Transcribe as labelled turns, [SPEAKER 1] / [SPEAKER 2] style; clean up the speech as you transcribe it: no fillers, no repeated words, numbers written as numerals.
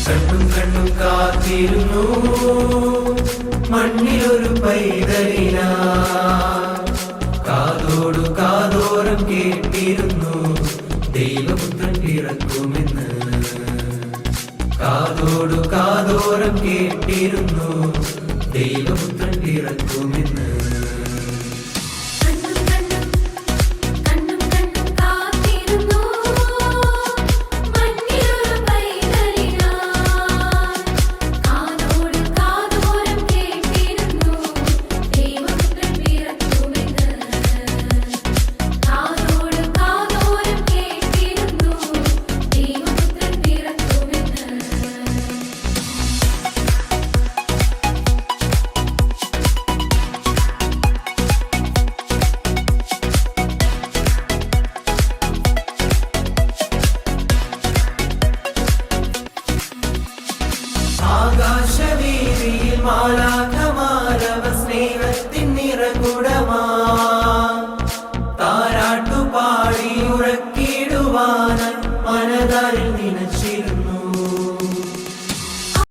[SPEAKER 1] കണ്ണും കണ്ണും കാത്തിരുന്നു മണ്ണിലൊരു പൈതലിന, കാതോടു കാതോരം കേട്ടിരുന്നു ദൈവപുത്രൻ പിറക്കുമെന്ന്. കാതോടു കാതോരം കേട്ടിരുന്നു ദൈവപുത്രൻ പിറക്കുമെന്ന്. ആകാശവീതിയിൽ മാലാഖമാരവ സ്നേഹത്തിൻ നിറകുടമാ, താരാട്ടുപാടി ഉറക്കിടുവാനായി മനതാരിൽ നനച്ചിരുന്നു.